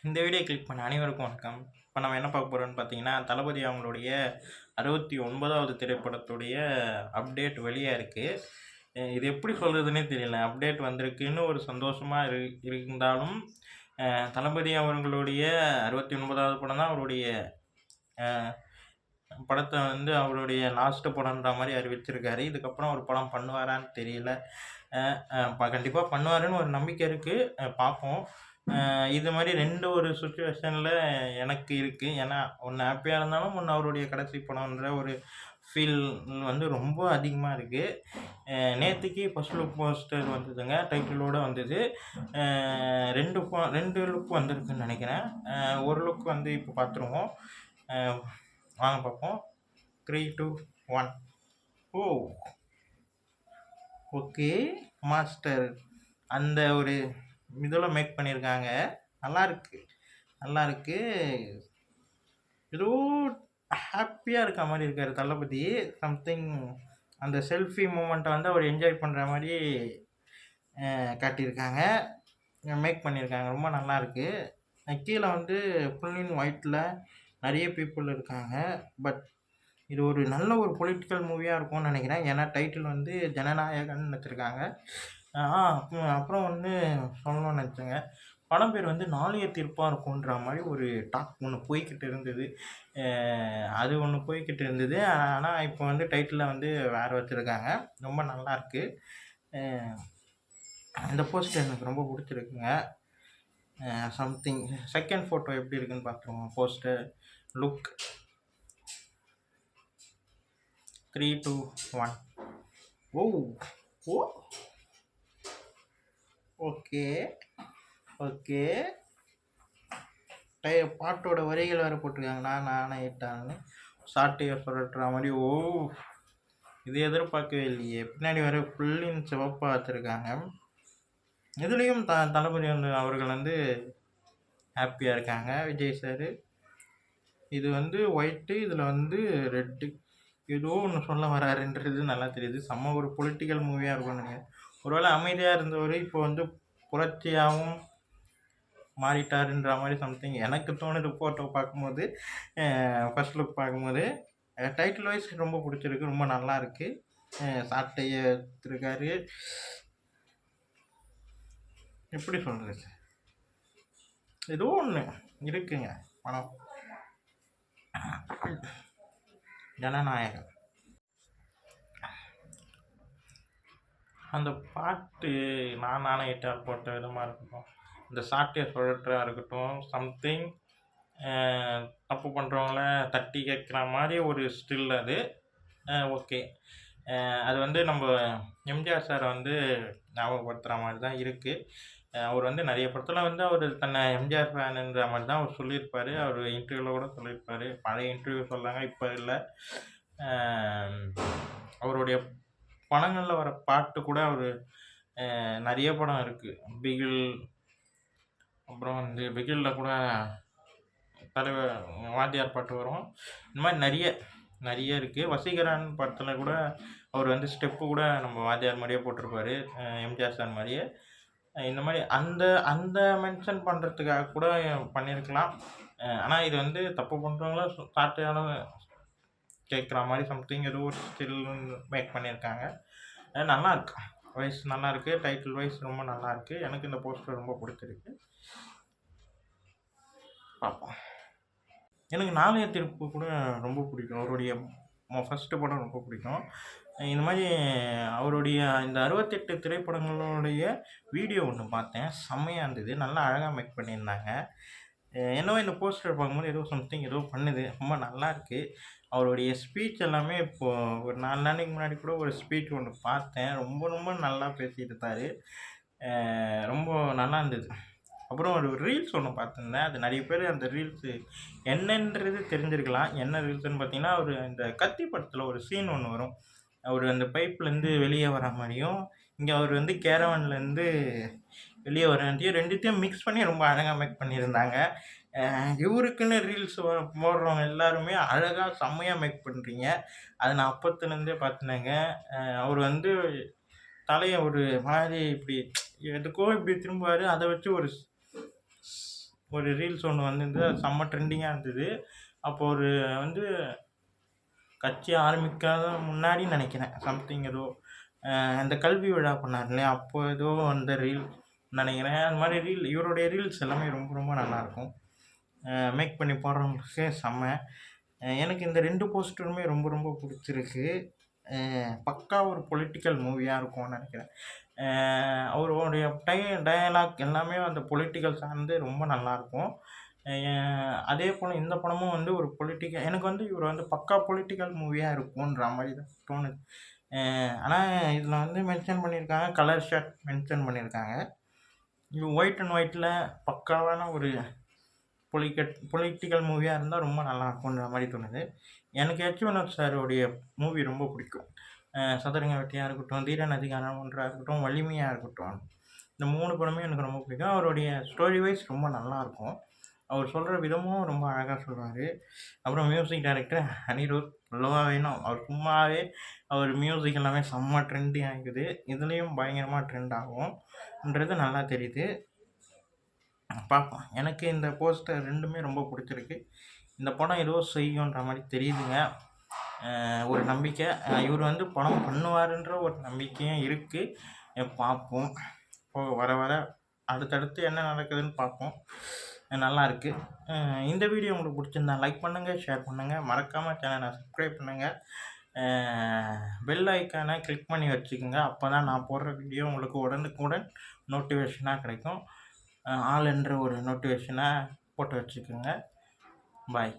இந்த video click பண்ண அனைவருக்கும் வணக்கம். இப்போ நம்ம என்ன பார்க்க போறோம்னு பார்த்தீங்கன்னா, தளபதி அவங்களுடைய 69வது திரைப்படத்துடைய அப்டேட் வெளியா இருக்கு. இது எப்படி சொல்றதுன்னே தெரியல. அப்டேட் வந்திருக்குன்னு ஒரு சந்தோஷமா இருந்தாலும், அ தளபதி அவர்களுடைய 69வது படம் தான் அவருடைய அ படத்த வந்து அவருடைய லாஸ்ட் படம்ன்ற மாரி அறிவிச்சிருக்காரு. இதுக்கப்புறம் ஒரு படம் பண்ணுவாரான்னு தெரியல. அ கண்டிப்பா பண்ணுவாருன்னு ஒரு நம்பிக்கை இருக்கு. பார்ப்போம். இது மாரி 2 ஒரு சிச்சுவேஷன்ல எனக்கு இருக்கு. ஏன்னா, ஒண்ணு ஹேப்பியா இருந்தாலும், ஒண்ணு அவருடைய கடைசி படம்ன்ற ஒரு ஃபீல் வந்து ரொம்ப அதிகமா இருக்கு. நேத்திக்கு ஃபர்ஸ்ட் லுக் போஸ்டர் வந்ததுங்க. டைட்டிலோட வந்தது. 2 லுக் வந்திருக்குன்னு நெனைக்கிறேன். ஒரு லுக் வந்து இப்போ பார்த்துருவோம். அ வாங்க பார்ப்போம். 3, 2, 1 ஓ! ஓகே. மாஸ்டர் அந்த ஒரு இதில மேக் பண்ணியிருக்காங்க. நல்லாருக்கு. நல்லாருக்கு. ஏதோ ஹேப்பியா இருக்க மாரி இருக்காரு தளபதி. சம்திங் அந்த செல்ஃபி மூமெண்ட்ட வந்து அவர் என்ஜாய் பண்ற மாரி காட்டியிருக்காங்க. மேக் பண்ணியிருக்காங்க. ரொம்ப நல்லாருக்கு. கீழ வந்து ஃபுல் இன் ஒயிட்ல நெறைய பீப்பிள் இருக்காங்க. பட் இது ஒரு நல்ல ஒரு பொலிட்டிக்கல் மூவியா இருக்கும்னு நெனைக்கிறேன். ஏன்னா டைட்டில் வந்து ஜனநாயகன்னு வச்சிருக்காங்க. அப்புறம் வந்து சொல்லணும்னு நெனச்சேங்க. படம் பேர் வந்து நாளைய தீர்ப்பா இருக்குன்ற மாரி ஒரு டாக் ஒண்ணு போய்க்கிட்டு இருந்தது. அது ஒண்ணு போய்க்கிட்டு இருந்தது. ஆனா இப்போ வந்து டைட்டில வந்து வேற வச்சிருக்காங்க. ரொம்ப நல்லாருக்கு. அ இந்த போஸ்டர் எனக்கு ரொம்ப புடிச்சிருக்குங்க. சம்திங் செகண்ட் ஃபோட்டோ எப்படி இருக்குன்னு பார்த்துருவோம். போஸ்டர், லுக் 3, 2, 1 ஓ! ஓ! ஓகே. ஓகே. பாட்டோட வரிகள் வேற போட்டிருக்காங்க. நான் ஆணையிட்டான்னு. சாட்டைய சுழற்றுற மாரி. ஓ! இது எதிர்பார்க்கவே இல்லையே. பின்னாடி வேற ஃபுல் இன் சிவப்பா வச்சிருக்காங்க. இதுலயும் தளபதி வந்து அவர்கள் வந்து ஹேப்பியா இருக்காங்க. விஜய் சாரு. இது வந்து ஒயிட்டு, இதுல வந்து ரெட்டு. ஏதோ ஒண்ணு சொல்ல வராருன்றது நல்லா தெரியுது. செம்ம ஒரு பொலிட்டிக்கல் மூவியா இருக்கும்னு நெனைக்கிறேன். ஒருவேளை அமைதியா இருந்தவரு இப்போ வந்து புரட்சியாவும் மாறிட்டாருன்ற மாரி சம்திங் எனக்கு தோணுது ஃபோட்டோ பார்க்கும்போது. ஃபர்ஸ்ட் லுக் பார்க்கும்போது. டைட்டில் வைஸ் ரொம்ப புடிச்சிருக்கு. ரொம்ப நல்லாருக்கு. சாட்டைய எடுத்திருக்காரு. எப்படி சொல்றது? ஏதோ ஒண்ணு இருக்குங்க படம். ஜனநாயகம். அந்த பாட்டு நான் ஆணையிட்டால் போட்ட விதமா இருக்கட்டும். இந்த சாட்டைய சுழற்றா இருக்கட்டும். சம்திங் தப்பு பண்றவங்கள தட்டி கேட்குற மாரி ஒரு ஸ்டில் அது. ஓகே. அது வந்து நம்ப எம்ஜிஆர் சார வந்து ஞாபகப்படுத்துற மாரி தான் இருக்கு. அவர் வந்து நெறைய படத்துல வந்து அவரு தன்னை எம்ஜிஆர் ஃபேனுன்ற மாரி தான் அவர் சொல்லியிருப்பாரு. அவரு இன்டர்வியூல கூட சொல்லியிருப்பாரு. பழைய இன்டர்வியூ சொல்றாங்க. இப்ப இல்ல. அ அவருடைய படங்கள்ல வர பாட்டு கூட அவரு நெறைய படம் இருக்கு. பிகில், அப்புறம் வந்து பிகில்ல கூட தலைவர் வாத்தியார் பாட்டு வரும். இந்த மாரி நெறைய இருக்கு. வசீகரான் படத்துல கூட அவர் வந்து ஸ்டெப்பு கூட நம்ம வாத்தியார் மாரியே போட்டிருப்பாரு. எம்ஜிஆர் சார் மாரியே. இந்த மாரி அந்த அந்த மென்ஷன் பண்றதுக்காக கூட பண்ணியிருக்கலாம். ஆனா இது வந்து தப்பு பண்றவங்கள சாட்டையால கேட்குற மாரி சம்திங் ஏதோ ஒரு ஸ்டில் மேக் பண்ணியிருக்காங்க. நல்லாருக்கு. வைஸ் நல்லாருக்கு. டைட்டில் வைஸ் ரொம்ப நல்லாருக்கு. எனக்கு இந்த போஸ்டர் ரொம்ப புடிச்சிருக்கு. பார்ப்போம். எனக்கு நாளைய தீர்ப்பு கூட ரொம்ப பிடிக்கும். அவருடைய ஃபர்ஸ்ட்டு படம் ரொம்ப பிடிக்கும். இந்த மாரி அவருடைய இந்த 68 திரைப்படங்களுடைய வீடியோ ஒண்ணு பார்த்தேன். செம்மையா இருந்தது. நல்லா அழகா மேக் பண்ணியிருந்தாங்க. என்னவோ இந்த போஸ்டர் பார்க்கும்போது ஏதோ சம்திங் ஏதோ பண்ணுது. ரொம்ப நல்லாருக்கு. அவருடைய ஸ்பீச் எல்லாமே இப்போ ஒரு 4 நாளைக்கு முன்னாடி கூட ஒரு ஸ்பீச் ஒண்ணு பார்த்தேன். ரொம்ப ரொம்ப நல்லா பேசியிருந்தாரு. ரொம்ப நல்லா இருந்தது. அப்புறம் ஒரு ரீல்ஸ் ஒண்ணு பார்த்துருந்தேன். அது நெறைய பேரு அந்த ரீல்ஸு என்னன்றது தெரிஞ்சிருக்கலாம். என்ன ரீல்ஸ்ன்னு பார்த்தீங்கன்னா, ஒரு இந்த கத்தி படத்துல ஒரு சீன் ஒண்ணு வரும். அவரு அந்த பைப்லேருந்து வெளிய வர மாரியும், இங்க அவரு வந்து கேரவான்லேருந்து வெளிய வர மாரியும் 2த்தையும் மிக்ஸ் பண்ணி ரொம்ப அழகா மேக் பண்ணியிருந்தாங்க. இவருக்குன்னு ரீல்ஸ் போடுறவங்க எல்லாருமே அழகா செம்மையா மேக் பண்றீங்க. அத நான் அப்பத்துலேருந்தே பார்த்தேனுங்க. அவரு வந்து தலைய ஒரு மாரி இப்டி எதுக்கோ இப்டி திரும்புவாரு. அத வச்சு ஒரு ஒரு ரீல்ஸ் ஒன்று வந்திருந்தது. அது செம்ம ட்ரெண்டிங்காக இருந்தது. அப்போ ஒரு வந்து கட்சி ஆரம்பிக்காத முன்னாடி நினைக்கிறேன். சம்திங் ஏதோ அந்த கல்வி விழா பண்ணார் இல்லையா? அப்போ ஏதோ அந்த ரீல் நினைக்கிறேன். அந்த மாதிரி இவருடைய ரீல்ஸ் எல்லாமே ரொம்ப ரொம்ப நல்லாயிருக்கும். மேக் பண்ணி போடுறவங்களுக்கு செம்ம. எனக்கு இந்த 2 போஸ்டருமே ரொம்ப ரொம்ப பிடிச்சிருக்கு. பக்கா ஒரு பொலிட்டிக்கல் மூவியாக இருக்கும்னு நினைக்கிறேன். அவருடைய டயலாக் எல்லாமே அந்த பொலிட்டிக்கல் சார்ந்து ரொம்ப நல்லாயிருக்கும். அதே போல் இந்த படமும் வந்து ஒரு எனக்கு வந்து இவர் வந்து பக்கா பொலிட்டிக்கல் மூவியாக இருக்கும்ன்ற மாதிரி தான் தோணுது. ஆனால் இதில் வந்து மென்ஷன் பண்ணியிருக்காங்க, கலர் ஷர்ட் மென்ஷன் பண்ணியிருக்காங்க. இது ஒயிட் அண்ட் ஒயிட்டில் பக்காவான ஒரு பொலிட்டிக்கல் மூவியாக இருந்தால் ரொம்ப நல்லா இருக்கும்ன்ற மாதிரி தோணுது. எனக்கு வினோத் சாருடைய மூவி ரொம்ப பிடிக்கும். சதுரங்க வேட்டையாக இருக்கட்டும், தீரன் அதிகாரம் 1 இருக்கட்டும், வலிமையாக இருக்கட்டும். இந்த 3 படமே எனக்கு ரொம்ப பிடிக்கும். அவருடைய ஸ்டோரி வைஸ் ரொம்ப நல்லாயிருக்கும். அவர் சொல்கிற விதமும் ரொம்ப அழகாக சொல்லுவார். அப்புறம் மியூசிக் டைரக்டர் அனிருத் சொல்லவா வேணும். அவர் சும்மாவே அவர் மியூசிக் எல்லாமே செம்ம ட்ரெண்டிங் ஆகுது. இதுலேயும் பயங்கரமாக ட்ரெண்ட் ஆகும்ன்றது நல்லா தெரியுது. பார்ப்போம். எனக்கு இந்த போஸ்டர் 2மே ரொம்ப பிடிச்சிருக்கு. இந்த படம் ஏதோ செய்யுன்ற மாதிரி தெரியுதுங்க. ஒரு நம்பிக்கை. இவர் வந்து படம் பண்ணுவாருன்ற ஒரு நம்பிக்கையும் இருக்குது. பார்ப்போம். வர வர அடுத்தடுத்து என்ன நடக்குதுன்னு பார்ப்போம். நல்லாயிருக்கு. இந்த வீடியோ உங்களுக்கு பிடிச்சிருந்தா லைக் பண்ணுங்கள், ஷேர் பண்ணுங்கள், மறக்காமல் சேனலை சப்ஸ்கிரைப் பண்ணுங்கள். பெல் ஐக்கானை கிளிக் பண்ணி வச்சுக்கோங்க. அப்போ தான் நான் போடுற வீடியோ உங்களுக்கு உடனுக்குடன் நோட்டிஃபிகேஷனாக கிடைக்கும். ஆல் என்ற ஒரு நோட்டிஃபிகேஷனை போட்டு வச்சுக்கோங்க. பாய்.